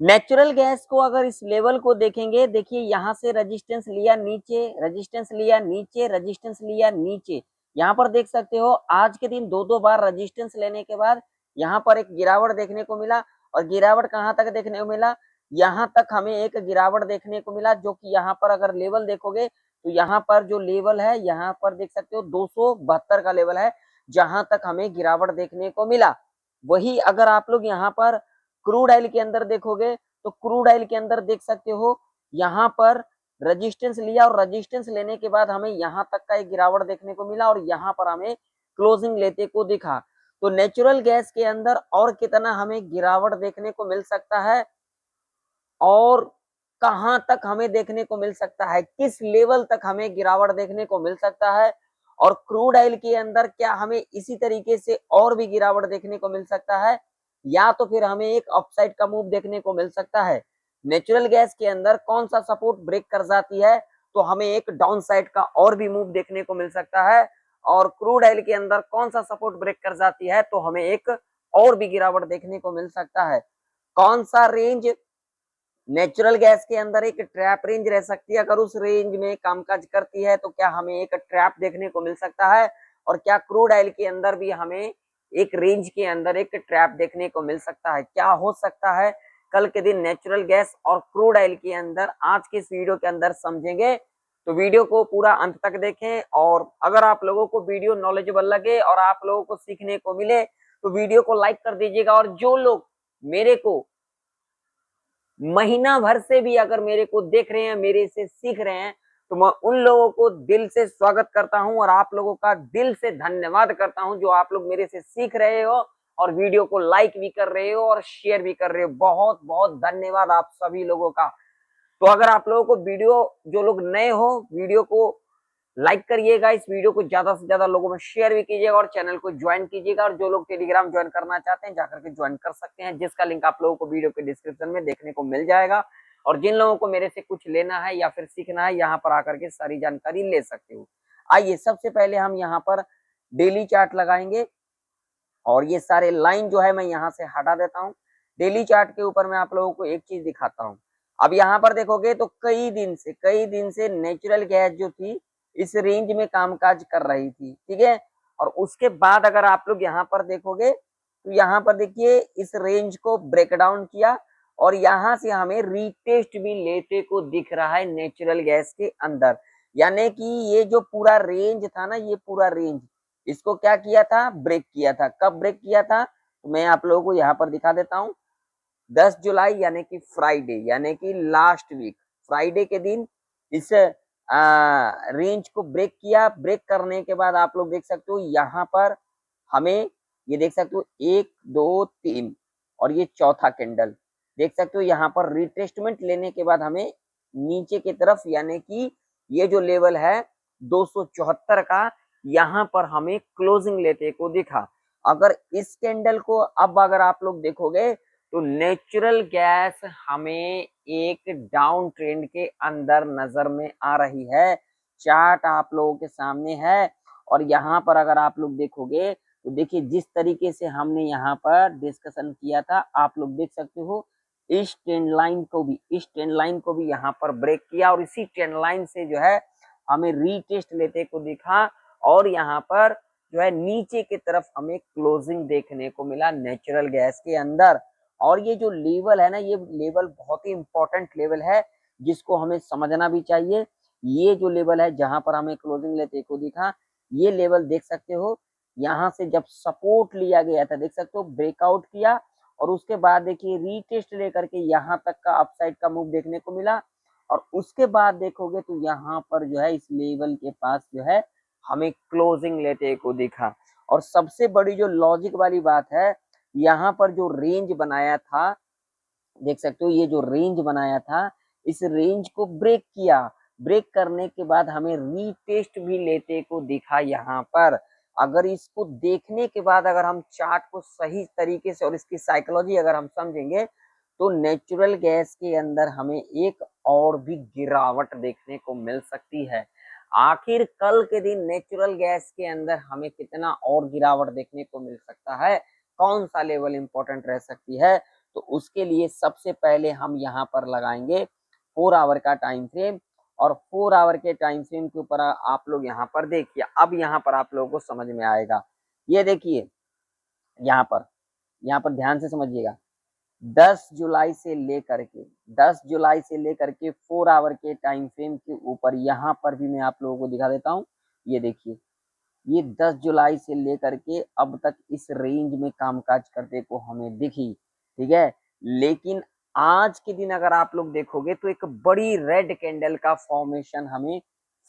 Natural gas को अगर इस लेवल को देखेंगे, देखिए यहाँ से रेजिस्टेंस लिया नीचे, रेजिस्टेंस लिया नीचे, रेजिस्टेंस लिया नीचे। यहाँ पर देख सकते हो आज के दिन दो दो बार रेजिस्टेंस लेने के बाद यहाँ पर एक गिरावट देखने को मिला। और गिरावट कहाँ तक देखने को मिला, यहाँ तक हमें एक गिरावट देखने को मिला, जो कि यहाँ पर अगर लेवल देखोगे तो यहाँ पर जो लेवल है, यहाँ पर देख सकते हो 272 का लेवल है, जहां तक हमें गिरावट देखने को मिला। वही अगर आप लोग यहाँ पर क्रूड ऑयल के अंदर देखोगे तो क्रूड ऑयल के अंदर देख सकते हो यहाँ पर रेजिस्टेंस लिया, और रेजिस्टेंस लेने के बाद हमें यहाँ तक का एक गिरावट देखने को मिला, और यहाँ पर हमें क्लोजिंग लेते को दिखा। तो नेचुरल गैस के अंदर और कितना हमें गिरावट देखने को मिल सकता है, और कहां तक हमें देखने को मिल सकता है, किस लेवल तक हमें गिरावट देखने को मिल सकता है, और क्रूड ऑयल के अंदर क्या हमें इसी तरीके से और भी गिरावट देखने को मिल सकता है, या तो फिर हमें एक अपसाइड का मूव देखने को मिल सकता है। नेचुरल गैस के अंदर कौन सा सपोर्ट ब्रेक कर जाती है तो हमें एक डाउन साइड का और भी मूव देखने को मिल सकता है, और क्रूड ऑयल के अंदर कौन सा सपोर्ट ब्रेक कर जाती है तो हमें एक और भी गिरावट देखने को मिल सकता है। कौन सा रेंज नेचुरल गैस के अंदर एक ट्रैप रेंज रह सकती है, अगर उस रेंज में कामकाज करती है तो क्या हमें एक ट्रैप देखने को मिल सकता है, और क्या क्रूड ऑयल के अंदर भी हमें एक रेंज के अंदर एक ट्रैप देखने को मिल सकता है। क्या हो सकता है कल के दिन नेचुरल गैस और क्रूड ऑयल के अंदर, आज के इस वीडियो के अंदर समझेंगे। तो वीडियो को पूरा अंत तक देखें, और अगर आप लोगों को वीडियो नॉलेजेबल लगे और आप लोगों को सीखने को मिले तो वीडियो को लाइक कर दीजिएगा। और जो लोग मेरे को महीना भर से भी अगर मेरे को देख रहे हैं, मेरे से सीख रहे हैं, तो मैं उन लोगों को दिल से स्वागत करता हूं, और आप लोगों का दिल से धन्यवाद करता हूं जो आप लोग मेरे से सीख रहे हो और वीडियो को लाइक भी कर रहे हो और शेयर भी कर रहे हो। बहुत बहुत धन्यवाद आप सभी लोगों का। तो अगर आप लोगों को वीडियो, जो लोग नए हो, वीडियो को लाइक करिएगा, इस वीडियो को ज्यादा से ज्यादा लोगों में शेयर भी कीजिएगा, और चैनल को ज्वाइन कीजिएगा। और जो लोग टेलीग्राम ज्वाइन करना चाहते हैं जाकर के ज्वाइन कर सकते हैं, जिसका लिंक आप लोगों को वीडियो के डिस्क्रिप्शन में देखने को मिल जाएगा। और जिन लोगों को मेरे से कुछ लेना है या फिर सीखना है, यहाँ पर आकर के सारी जानकारी ले सकते हो। आइए सबसे पहले हम यहाँ पर डेली चार्ट लगाएंगे, और ये सारे लाइन जो है मैं यहाँ से हटा देता हूँ। डेली चार्ट के ऊपर मैं आप लोगों को एक चीज दिखाता हूँ। अब यहाँ पर देखोगे तो कई दिन से नेचुरल गैस जो थी इस रेंज में कामकाज कर रही थी, ठीक है। और उसके बाद अगर आप लोग यहाँ पर देखोगे तो यहाँ पर देखिए इस रेंज को ब्रेक डाउन किया, और यहाँ से हमें रीटेस्ट भी लेते को दिख रहा है नेचुरल गैस के अंदर। यानी कि ये जो पूरा रेंज था ना, ये पूरा रेंज इसको क्या किया था, ब्रेक किया था। कब ब्रेक किया था तो मैं आप लोगों को यहाँ पर दिखा देता हूँ। 10 जुलाई यानी कि फ्राइडे, यानी कि लास्ट वीक फ्राइडे के दिन इस रेंज को ब्रेक किया। ब्रेक करने के बाद आप लोग देख सकते हो यहाँ पर हमें ये देख सकते हो 1 2 3 और ये चौथा कैंडल देख सकते हो। यहाँ पर रिट्रेसमेंट लेने के बाद हमें नीचे की तरफ, यानी कि ये जो लेवल है 274 का, यहाँ पर हमें क्लोजिंग लेते को दिखा। अगर इस कैंडल को अब अगर आप लोग देखोगे तो नेचुरल गैस हमें एक डाउन ट्रेंड के अंदर नजर में आ रही है। चार्ट आप लोगों के सामने है, और यहाँ पर अगर आप लोग देखोगे तो देखिए जिस तरीके से हमने यहाँ पर डिस्कशन किया था, आप लोग देख सकते हो इस ट्रेंड लाइन को भी यहाँ पर ब्रेक किया, और इसी ट्रेंड लाइन से जो है हमें रीटेस्ट लेते को दिखा, और यहाँ पर जो है नीचे की तरफ हमें क्लोजिंग देखने को मिला नेचुरल गैस के अंदर। और ये जो लेवल है ना, ये लेवल बहुत ही इंपॉर्टेंट लेवल है जिसको हमें समझना भी चाहिए। ये जो लेवल है जहां पर हमें क्लोजिंग लेते को दिखा, ये लेवल देख सकते हो। यहाँ से जब सपोर्ट लिया गया था देख सकते हो, ब्रेकआउट किया, और उसके बाद देखिए रीटेस्ट लेकर के यहाँ तक का अपसाइड का मूव देखने को मिला। और उसके बाद देखोगे तो यहाँ पर जो है इस लेवल के पास जो है हमें क्लोजिंग लेते को दिखा। और सबसे बड़ी जो लॉजिक वाली बात है, यहाँ पर जो रेंज बनाया था देख सकते हो, ये जो रेंज बनाया था इस रेंज को ब्रेक किया। ब्रेक करने के बाद हमें रीटेस्ट भी लेते को दिखा यहाँ पर। अगर इसको देखने के बाद अगर हम चार्ट को सही तरीके से और इसकी साइकोलॉजी अगर हम समझेंगे तो नेचुरल गैस के अंदर हमें एक और भी गिरावट देखने को मिल सकती है। आखिर कल के दिन नेचुरल गैस के अंदर हमें कितना और गिरावट देखने को मिल सकता है, कौन सा लेवल इंपॉर्टेंट रह सकती है, तो उसके लिए सबसे पहले हम यहाँ पर लगाएंगे 4 आवर का टाइम फ्रेम, और 4 आवर के टाइम फ्रेम के ऊपर आप लोग यहाँ पर देखिए, अब यहाँ पर आप लोगों को समझ में आएगा। ये देखिए यहाँ पर ध्यान से समझिएगा, 10 जुलाई से लेकर के 4 आवर के टाइम फ्रेम के ऊपर यहाँ पर भी मैं आप लोगों को दिखा देता हूँ। ये देखिए, ये 10 जुलाई से लेकर के अब तक इस रेंज में कामकाज करते को हमें दिखी, ठीक है। लेकिन आज के दिन अगर आप लोग देखोगे तो एक बड़ी रेड कैंडल का फॉर्मेशन हमें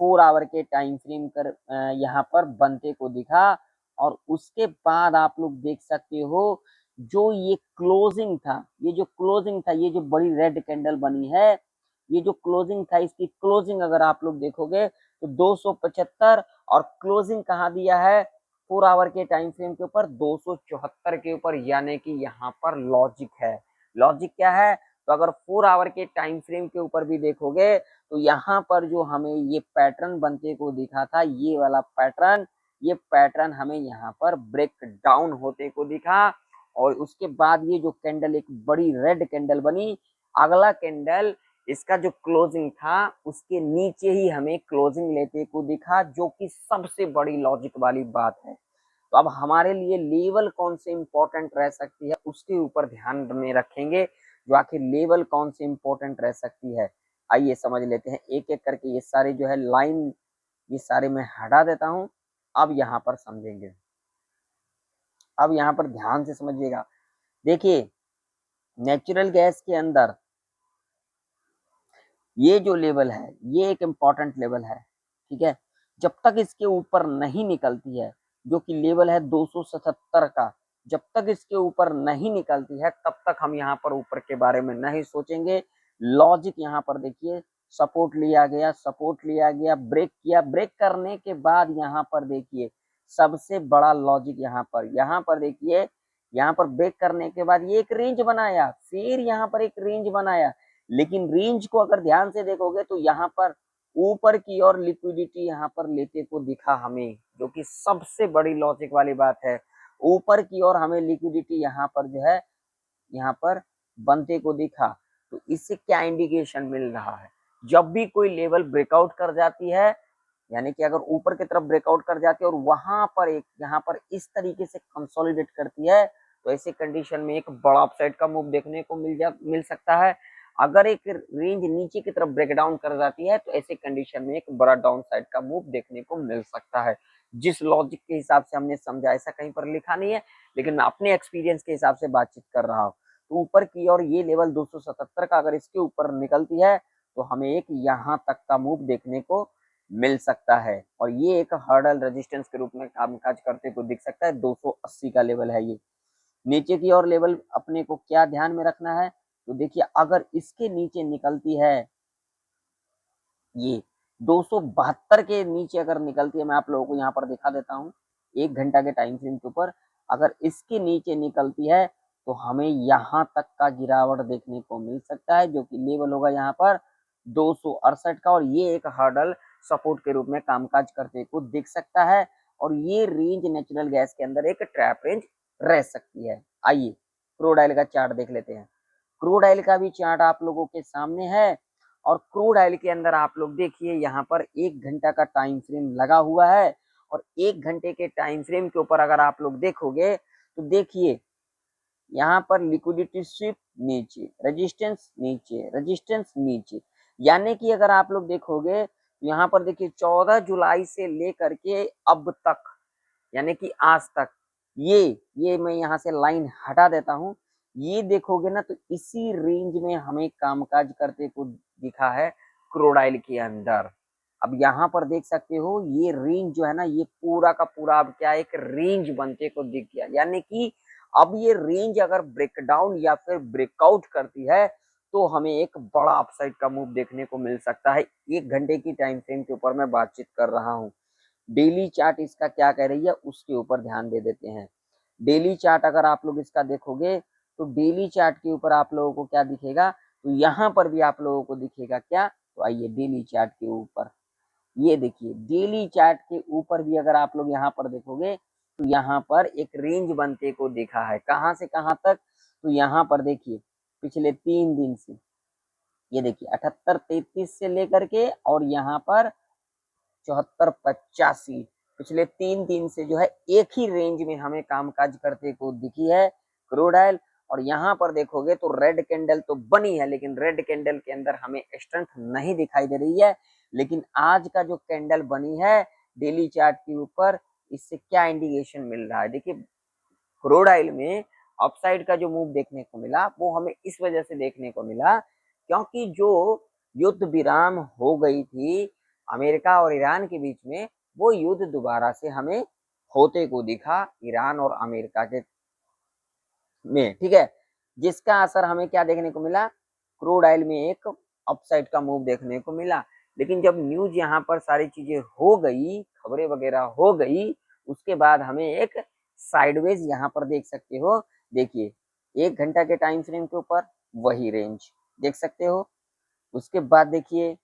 4 आवर के टाइम फ्रेम कर यहाँ पर बनते को दिखा। और उसके बाद आप लोग देख सकते हो जो ये क्लोजिंग था, ये जो बड़ी रेड कैंडल बनी है, ये जो क्लोजिंग था, इसकी क्लोजिंग अगर आप लोग देखोगे तो 275, और क्लोजिंग कहाँ दिया है 4 आवर के टाइम फ्रेम के ऊपर 274 के ऊपर, यानी कि यहाँ पर लॉजिक है। लॉजिक क्या है, तो अगर 4 आवर के टाइम फ्रेम के ऊपर भी देखोगे तो यहाँ पर जो हमें ये पैटर्न बनते को दिखा था, ये पैटर्न हमें यहाँ पर ब्रेक डाउन होते को दिखा। और उसके बाद ये जो कैंडल एक बड़ी रेड कैंडल बनी, अगला कैंडल इसका जो क्लोजिंग था उसके नीचे ही हमें क्लोजिंग लेते को दिखा, जो कि सबसे बड़ी लॉजिक वाली बात है। तो अब हमारे लिए लेवल कौन से इंपॉर्टेंट रह सकती है उसके ऊपर ध्यान में रखेंगे, जो आखिर लेवल कौन से इंपॉर्टेंट रह सकती है। आइए समझ लेते हैं एक एक करके। ये सारे जो है लाइन, ये सारे मैं हटा देता हूं, अब यहाँ पर समझेंगे। अब यहाँ पर ध्यान से समझिएगा। देखिए, नेचुरल गैस के अंदर ये जो लेवल है ये एक इम्पॉर्टेंट लेवल है, ठीक है। जब तक इसके ऊपर नहीं निकलती है, जो कि लेवल है 277 का, जब तक इसके ऊपर नहीं निकलती है तब तक हम यहाँ पर ऊपर के बारे में नहीं सोचेंगे। लॉजिक यहाँ पर देखिए, सपोर्ट लिया गया, ब्रेक किया, ब्रेक करने के बाद यहाँ पर देखिए सबसे बड़ा लॉजिक यहाँ पर देखिए, यहाँ पर ब्रेक करने के बाद ये एक रेंज बनाया, फिर यहाँ पर एक रेंज बनाया। लेकिन रेंज को अगर ध्यान से देखोगे तो यहाँ पर ऊपर की ओर लिक्विडिटी यहाँ पर लेते को दिखा हमें, जो कि सबसे बड़ी लॉजिक वाली बात है। ऊपर की ओर हमें लिक्विडिटी यहाँ पर जो है यहाँ पर बनते को दिखा। तो इससे क्या इंडिकेशन मिल रहा है, जब भी कोई लेवल ब्रेकआउट कर जाती है, यानी कि अगर ऊपर की तरफ ब्रेकआउट कर जाती है और वहां पर एक यहाँ पर इस तरीके से कंसोलिडेट करती है, तो ऐसे कंडीशन में एक बड़ा अपसाइड का मूव देखने को मिल सकता है। अगर एक रेंज नीचे की तरफ ब्रेकडाउन कर जाती है तो ऐसे कंडीशन में एक बड़ा डाउन साइड का मूव देखने को मिल सकता है। जिस लॉजिक के हिसाब से हमने समझा, ऐसा कहीं पर लिखा नहीं है, लेकिन मैं अपने एक्सपीरियंस के हिसाब से बातचीत कर रहा हूँ। तो ऊपर की ओर ये लेवल 277 का अगर इसके ऊपर निकलती है तो हमें एक यहाँ तक का मूव देखने को मिल सकता है, और ये एक हर्डल रेजिस्टेंस के रूप में कामकाज करते को दिख सकता है। 280 का लेवल है ये। नीचे की ओर लेवल अपने को क्या ध्यान में रखना है, तो देखिए अगर इसके नीचे निकलती है, ये 272 के नीचे अगर निकलती है, मैं आप लोगों को यहाँ पर दिखा देता हूँ 1 घंटा के टाइम फ्रेम के ऊपर, अगर इसके नीचे निकलती है तो हमें यहाँ तक का गिरावट देखने को मिल सकता है, जो कि लेवल होगा यहाँ पर 268 का, और ये एक हर्डल सपोर्ट के रूप में कामकाज करते को दिख सकता है। और ये रेंज नेचुरल गैस के अंदर एक ट्रैप रेंज रह सकती है। आइए क्रूड ऑयल का चार्ट देख लेते हैं। क्रूड ऑयल का भी चार्ट आप लोगों के सामने है, और क्रूड ऑयल के अंदर आप लोग देखिए यहाँ पर 1 घंटा का टाइम फ्रेम लगा हुआ है, और 1 घंटे के टाइम फ्रेम के ऊपर अगर आप लोग देखोगे तो देखिए यहाँ पर लिक्विडिटी स्वीप नीचे, रेजिस्टेंस नीचे, यानी कि अगर आप लोग देखोगे तो यहाँ पर देखिए 14 जुलाई से लेकर के अब तक, यानी कि आज तक, ये मैं यहाँ से लाइन हटा देता हूँ, ये देखोगे ना तो इसी रेंज में हमें कामकाज करते को दिखा है क्रूड ऑयल के अंदर। अब यहाँ पर देख सकते हो ये रेंज जो है ना, ये पूरा का पूरा अब क्या एक रेंज बनते को दिख गया, यानी कि अब ये रेंज अगर ब्रेकडाउन या फिर ब्रेकआउट करती है तो हमें एक बड़ा अपसाइड का मूव देखने को मिल सकता है। 1 घंटे की टाइम फ्रेम के ऊपर मैं बातचीत कर रहा हूँ। डेली चार्ट इसका क्या कह रही है उसके ऊपर ध्यान दे देते हैं। डेली चार्ट अगर आप लोग इसका देखोगे तो डेली चार्ट के ऊपर आप लोगों को क्या दिखेगा, तो यहाँ पर भी आप लोगों को दिखेगा क्या, तो आइए डेली चार्ट के ऊपर, ये देखिए डेली चार्ट के ऊपर भी अगर आप लोग यहाँ पर देखोगे तो यहाँ पर एक रेंज बनते को दिखा है, कहाँ से कहाँ तक, तो यहाँ पर देखिए पिछले 3 दिन से ये देखिए 78-33 से लेकर के और यहाँ पर 74-85 पिछले 3 दिन से जो है एक ही रेंज में हमें कामकाज करते को दिखी है क्रूड ऑयल। और यहाँ पर देखोगे तो रेड कैंडल तो बनी है, लेकिन रेड कैंडल के अंदर हमें स्ट्रेंथ नहीं दिखाई दे रही है। लेकिन आज का जो कैंडल बनी है डेली चार्ट के ऊपर, इससे क्या इंडिकेशन मिल रहा है? देखिए क्रूड ऑयल में अपसाइड का जो मूव देखने को मिला वो हमें इस वजह से देखने को मिला क्योंकि जो युद्ध विराम हो गई थी अमेरिका और ईरान के बीच में, वो युद्ध दोबारा से हमें होते को दिखा ईरान और अमेरिका के में, ठीक है। जिसका असर हमें क्या देखने को मिला? क्रूड ऑयल में एक अपसाइड का मूव देखने को मिला। लेकिन जब न्यूज यहाँ पर सारी चीजें हो गई, खबरें वगैरह हो गई, उसके बाद हमें एक साइडवेज यहाँ पर देख सकते हो। देखिए 1 घंटा के टाइम फ्रेम के ऊपर वही रेंज देख सकते हो। उसके बाद देखिए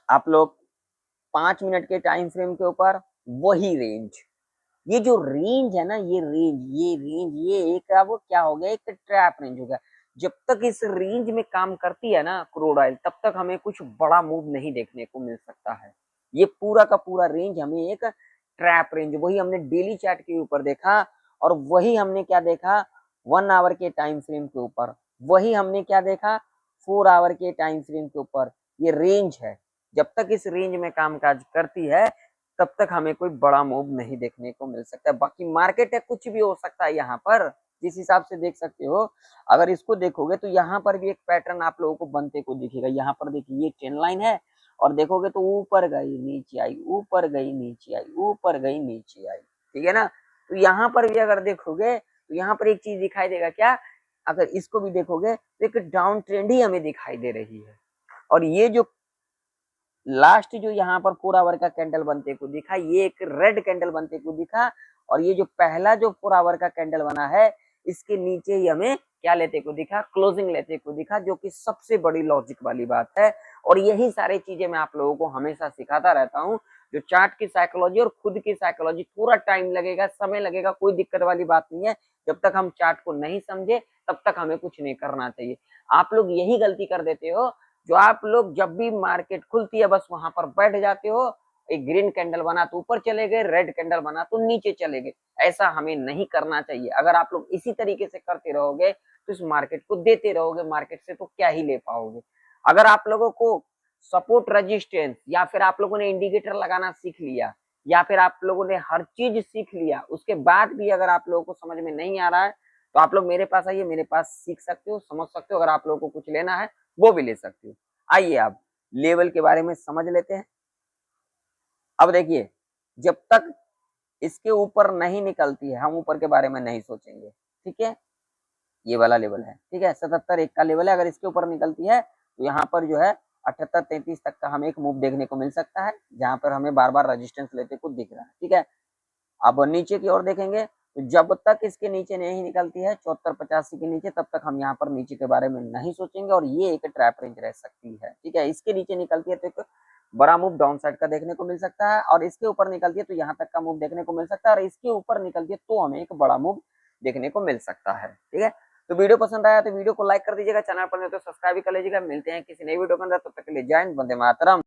आप लोग 5 मिनट के टाइम फ्रेम के ऊपर वही रेंज। ये जो रेंज है ना, ये एक वो क्या हो गया, एक ट्रैप रेंज हो गया। जब तक इस रेंज में काम करती है ना क्रूड ऑयल, तब तक हमें कुछ बड़ा मूव नहीं देखने को मिल सकता है। ये पूरा का पूरा रेंज हमें एक ट्रैप रेंज, वही हमने डेली चार्ट के ऊपर देखा और वही हमने क्या देखा 1 आवर के टाइम फ्रेम के ऊपर, वही हमने क्या देखा 4 आवर के टाइम फ्रेम के ऊपर। ये रेंज है, जब तक इस रेंज में कामकाज करती है तब तक हमें कोई बड़ा मूव नहीं देखने को मिल सकता है। बाकी मार्केट है, कुछ भी हो सकता है यहाँ पर, जिस हिसाब से देख सकते हो। अगर इसको देखोगे तो यहाँ पर भी एक पैटर्न आप लोगों को बनते को दिखेगा। यहाँ पर देखिए ये ट्रेंड लाइन है और देखोगे तो ऊपर गई नीचे आई, ऊपर गई नीचे आई, ऊपर गई नीचे आई, ठीक है ना। तो यहाँ पर भी अगर देखोगे तो यहाँ पर एक चीज दिखाई देगा क्या, अगर इसको भी देखोगे तो एक डाउन ट्रेंड ही हमें दिखाई दे रही है। और ये जो लास्ट जो यहाँ पर 4 आवर का कैंडल बनते को दिखा, ये एक रेड कैंडल बनते को दिखा। और ये जो पहला जो 4 आवर का कैंडल बना है, इसके नीचे ही हमें क्या लेते को दिखा, क्लोजिंग लेते को दिखा, जो कि सबसे बड़ी लॉजिक वाली बात है। और यही सारी चीजें मैं आप लोगों को हमेशा सिखाता रहता हूँ। जो चार्ट की साइकोलॉजी और खुद की साइकोलॉजी, थोड़ा टाइम लगेगा, समय लगेगा, कोई दिक्कत वाली बात नहीं है। जब तक हम चार्ट को नहीं समझे तब तक हमें कुछ नहीं करना चाहिए। आप लोग यही गलती कर देते हो, जो आप लोग जब भी मार्केट खुलती है बस वहां पर बैठ जाते हो। एक ग्रीन कैंडल बना तो ऊपर चले गए, रेड कैंडल बना तो नीचे चले गए। ऐसा हमें नहीं करना चाहिए। अगर आप लोग इसी तरीके से करते रहोगे तो इस मार्केट को देते रहोगे, मार्केट से तो क्या ही ले पाओगे। अगर आप लोगों को सपोर्ट रेजिस्टेंस, या फिर आप लोगों ने इंडिकेटर लगाना सीख लिया, या फिर आप लोगों ने हर चीज सीख लिया, उसके बाद भी अगर आप लोगों को समझ में नहीं आ रहा है तो आप लोग मेरे पास आइए, मेरे पास सीख सकते हो, समझ सकते हो। अगर आप लोगों को कुछ लेना है वो भी ले सकते हो। आइए अब लेवल के बारे में समझ लेते हैं। अब देखिए जब तक इसके ऊपर नहीं निकलती है हम ऊपर के बारे में नहीं सोचेंगे, ठीक है। ये वाला लेवल है, ठीक है, 77-1 का लेवल है। अगर इसके ऊपर निकलती है तो यहाँ पर जो है 78-33 तक का हमें एक मूव देखने को मिल सकता है, जहां पर हमें बार बार रेजिस्टेंस लेते को दिख रहा है, ठीक है। अब नीचे की ओर देखेंगे तो जब तक इसके नीचे नहीं निकलती है 74-85 के नीचे, तब तक हम यहाँ पर नीचे के बारे में नहीं सोचेंगे और ये एक ट्रैप रेंज रह सकती है, ठीक है। इसके नीचे निकलती है तो एक बड़ा मूव डाउन साइड का देखने को मिल सकता है, और इसके ऊपर निकलती है तो यहाँ तक का मूव देखने को मिल सकता है, और इसके ऊपर निकलती है तो हमें एक बड़ा मूव देखने को मिल सकता है, ठीक है। तो वीडियो पसंद आया तो वीडियो को लाइक कर दीजिएगा, चैनल पर नहीं तो सब्सक्राइब भी कर लीजिएगा। मिलते हैं किसी नई वीडियो के अंदर, तब तक के लिए जय हिंद, वंदे मातरम।